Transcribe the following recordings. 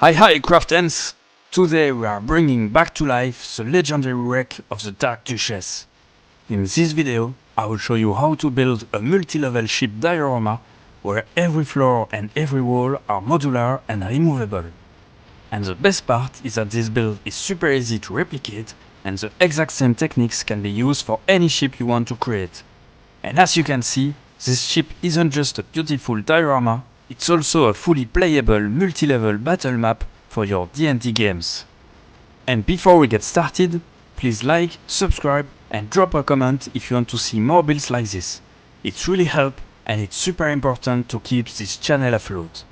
Hi crafters! Today we are bringing back to life the legendary wreck of the Dark Duchess. In this video, I will show you how to build a multi-level ship diorama where every floor and every wall are modular and removable. And the best part is that this build is super easy to replicate and the exact same techniques can be used for any ship you want to create. And as you can see, this ship isn't just a beautiful diorama, it's also a fully playable multi-level battle map for your D&D games. And before we get started, please like, subscribe and drop a comment if you want to see more builds like this. It really helps and it's super important to keep this channel afloat.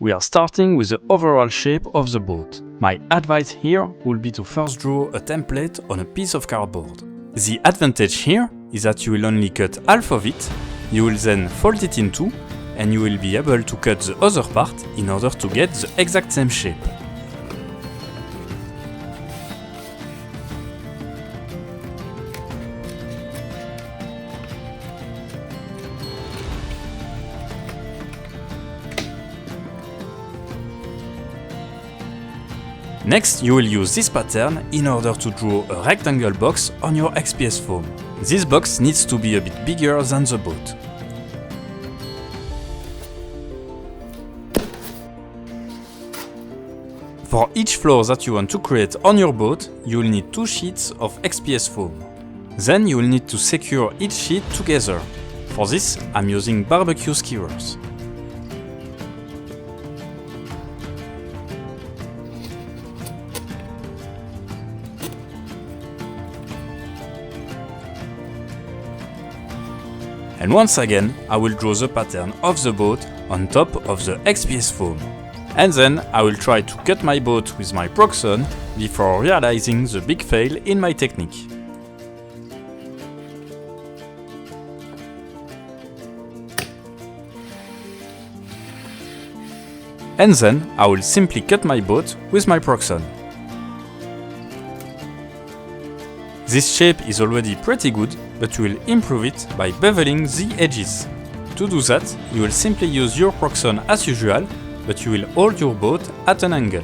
We are starting with the overall shape of the boat. My advice here will be to first draw a template on a piece of cardboard. The advantage here is that you will only cut half of it, you will then fold it in two, and you will be able to cut the other part in order to get the exact same shape. Next, you will use this pattern in order to draw a rectangle box on your XPS foam. This box needs to be a bit bigger than the boat. For each floor that you want to create on your boat, you will need 2 sheets of XPS foam. Then you will need to secure each sheet together. For this, I'm using barbecue skewers. And once again, I will draw the pattern of the boat on top of the XPS foam. And then I will try to cut my boat with my proxon before realizing the big fail in my technique. And then I will simply cut my boat with my proxon. This shape is already pretty good, but you will improve it by beveling the edges. To do that, you will simply use your proxon as usual, but you will hold your boat at an angle.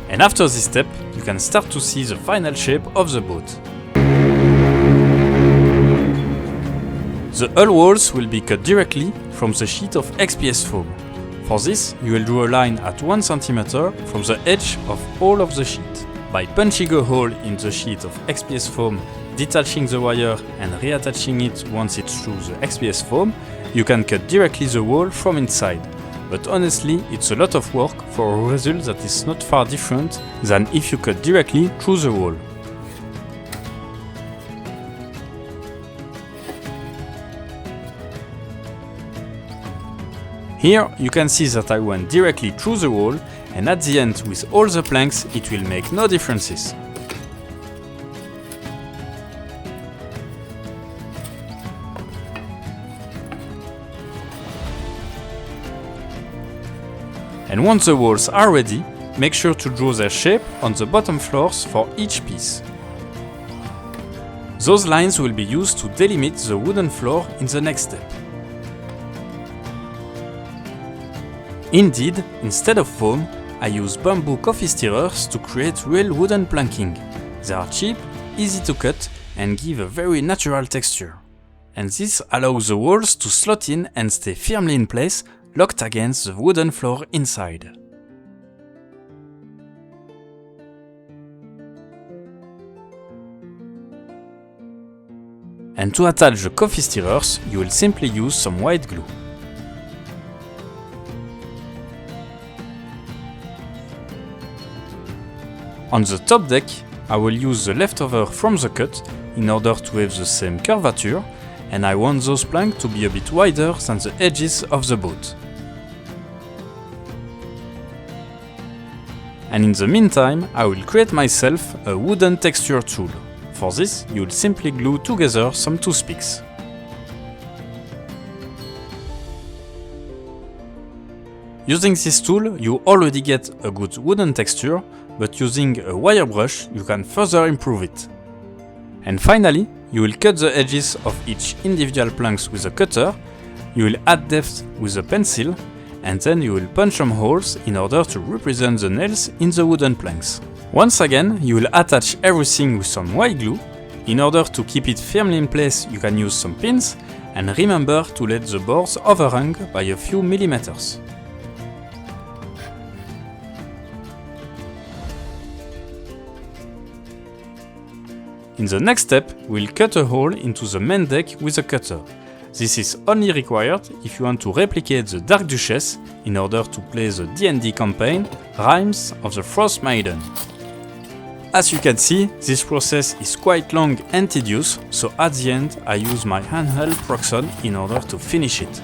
And after this step, you can start to see the final shape of the boat. The hull walls will be cut directly from the sheet of XPS foam. For this, you will draw a line at 1 cm from the edge of all of the sheet. By punching a hole in the sheet of XPS foam, detaching the wire and reattaching it once it's through the XPS foam, you can cut directly the wall from inside. But honestly, it's a lot of work for a result that is not far different than if you cut directly through the wall. Here you can see that I went directly through the wall, and at the end with all the planks it will make no differences. And once the walls are ready, make sure to draw their shape on the bottom floors for each piece. Those lines will be used to delimit the wooden floor in the next step. Indeed, instead of foam, I use bamboo coffee stirrers to create real wooden planking. They are cheap, easy to cut and give a very natural texture. And this allows the walls to slot in and stay firmly in place, locked against the wooden floor inside. And to attach the coffee stirrers, you will simply use some white glue. On the top deck, I will use the leftover from the cut in order to have the same curvature, and I want those planks to be a bit wider than the edges of the boat. And in the meantime, I will create myself a wooden texture tool. For this, you will simply glue together some toothpicks. Using this tool, you already get a good wooden texture, but using a wire brush, you can further improve it. And finally, you will cut the edges of each individual planks with a cutter, you will add depth with a pencil, and then you will punch some holes in order to represent the nails in the wooden planks. Once again, you will attach everything with some white glue. In order to keep it firmly in place, you can use some pins, and remember to let the boards overhang by a few millimeters. In the next step, we'll cut a hole into the main deck with a cutter. This is only required if you want to replicate the Dark Duchess in order to play the D&D campaign Rhymes of the Frost Maiden. As you can see, this process is quite long and tedious, so at the end I use my handheld Proxon in order to finish it.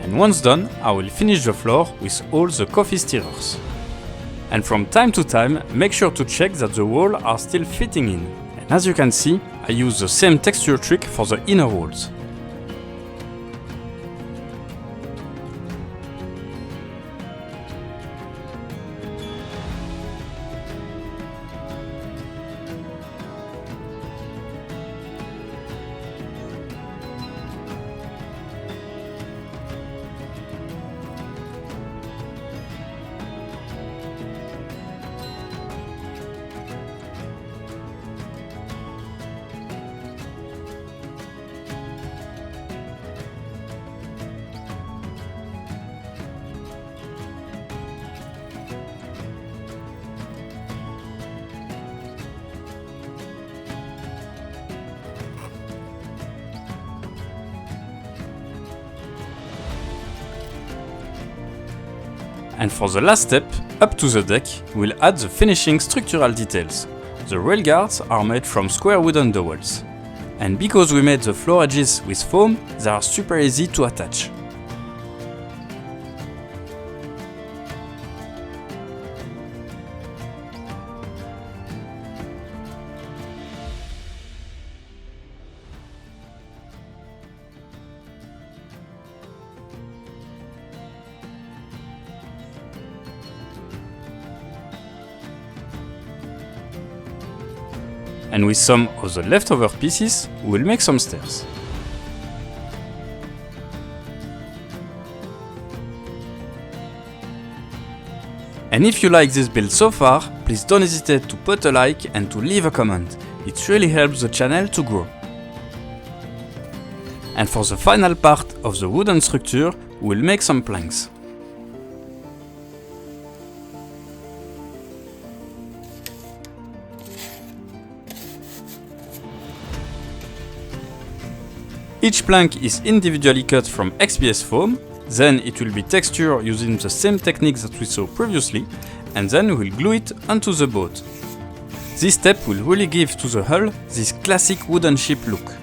And once done, I will finish the floor with all the coffee stirrers. And from time to time, make sure to check that the walls are still fitting in. And as you can see, I use the same texture trick for the inner walls. And for the last step, up to the deck, we'll add the finishing structural details. The rail guards are made from square wooden dowels. And because we made the floor edges with foam, they are super easy to attach. And with some of the leftover pieces, we'll make some stairs. And if you like this build so far, please don't hesitate to put a like and to leave a comment. It really helps the channel to grow. And for the final part of the wooden structure, we'll make some planks. Each plank is individually cut from XPS foam, then it will be textured using the same technique that we saw previously, and then we will glue it onto the boat. This step will really give to the hull this classic wooden ship look.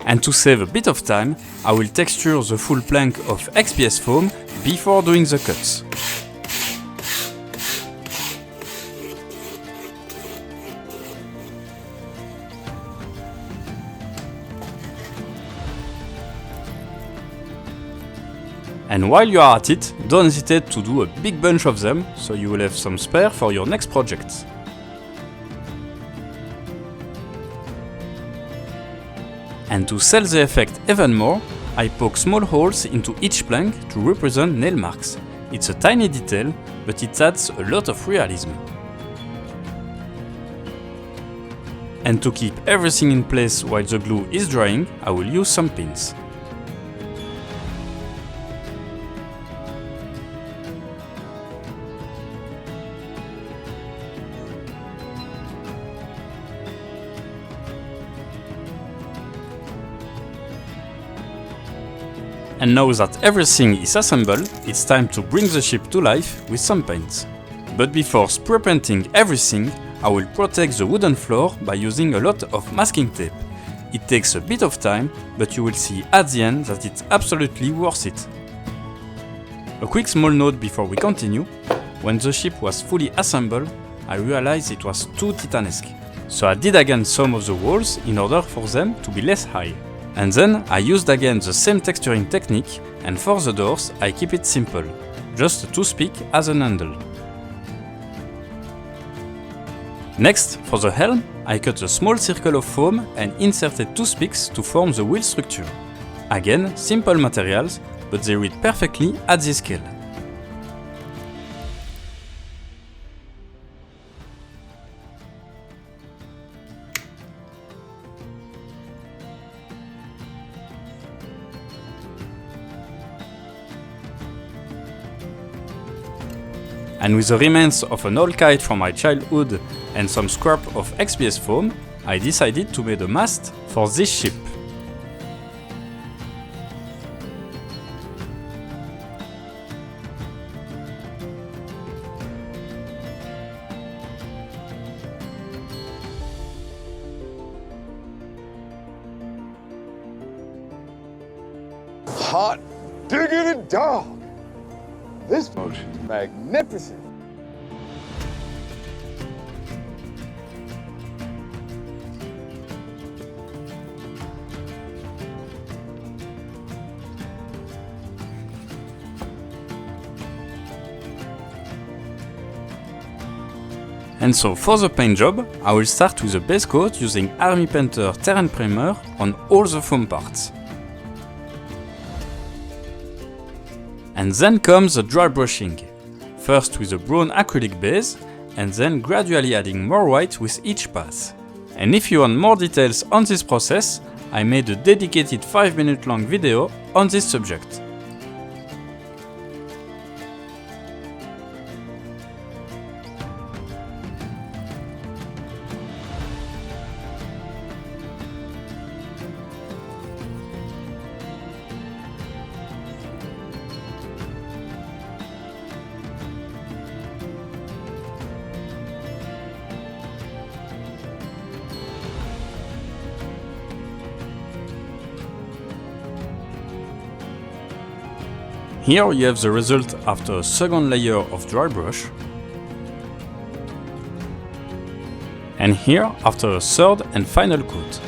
And to save a bit of time, I will texture the full plank of XPS foam before doing the cuts. And while you are at it, don't hesitate to do a big bunch of them, so you will have some spare for your next project. And to sell the effect even more, I poke small holes into each plank to represent nail marks. It's a tiny detail, but it adds a lot of realism. And to keep everything in place while the glue is drying, I will use some pins. And now that everything is assembled, it's time to bring the ship to life with some paint. But before spray painting everything, I will protect the wooden floor by using a lot of masking tape. It takes a bit of time, but you will see at the end that it's absolutely worth it. A quick small note before we continue. When the ship was fully assembled, I realized it was too titanesque. So I did again some of the walls in order for them to be less high. And then I used again the same texturing technique, and for the doors I keep it simple, just a toothpick as an handle. Next, for the helm, I cut a small circle of foam and inserted toothpicks to form the wheel structure. Again, simple materials, but they read perfectly at this scale. And with the remains of an old kite from my childhood and some scrap of XPS foam, I decided to make a mast for this ship. Hot diggity dog! This motion is magnificent. And so for the paint job, I will start with a base coat using Army Painter Terrain Primer on all the foam parts. And then comes the dry brushing, first with a brown acrylic base, and then gradually adding more white with each pass. And if you want more details on this process, I made a dedicated 5-minute long video on this subject. Here you have the result after a second layer of dry brush, and here after a third and final coat.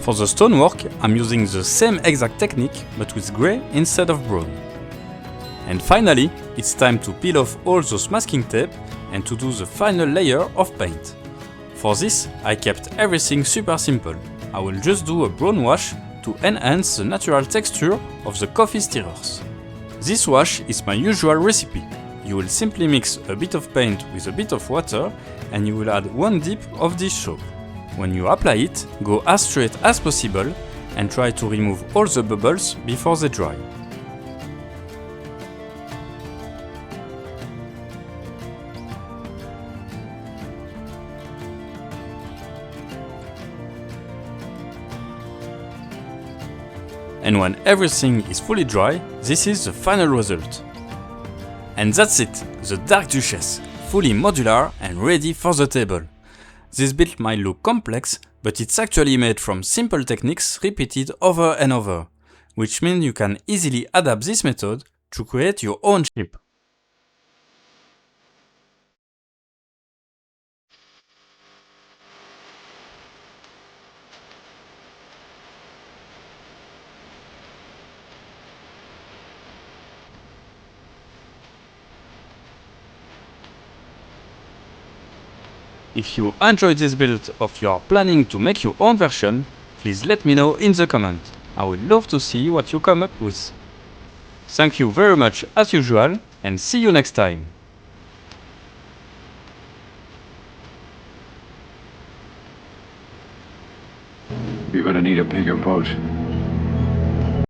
For the stonework, I'm using the same exact technique but with grey instead of brown. And finally, it's time to peel off all those masking tape and to do the final layer of paint. For this, I kept everything super simple. I will just do a brown wash to enhance the natural texture of the coffee stirrers. This wash is my usual recipe. You will simply mix a bit of paint with a bit of water and you will add 1 dip of dish soap. When you apply it, go as straight as possible and try to remove all the bubbles before they dry. And when everything is fully dry, this is the final result. And that's it, the Dark Duchess, fully modular and ready for the table. This build might look complex, but it's actually made from simple techniques repeated over and over, which means you can easily adapt this method to create your own ship. If you enjoyed this build or you are planning to make your own version, please let me know in the comments. I would love to see what you come up with. Thank you very much as usual and see you next time. You're gonna need a bigger boat.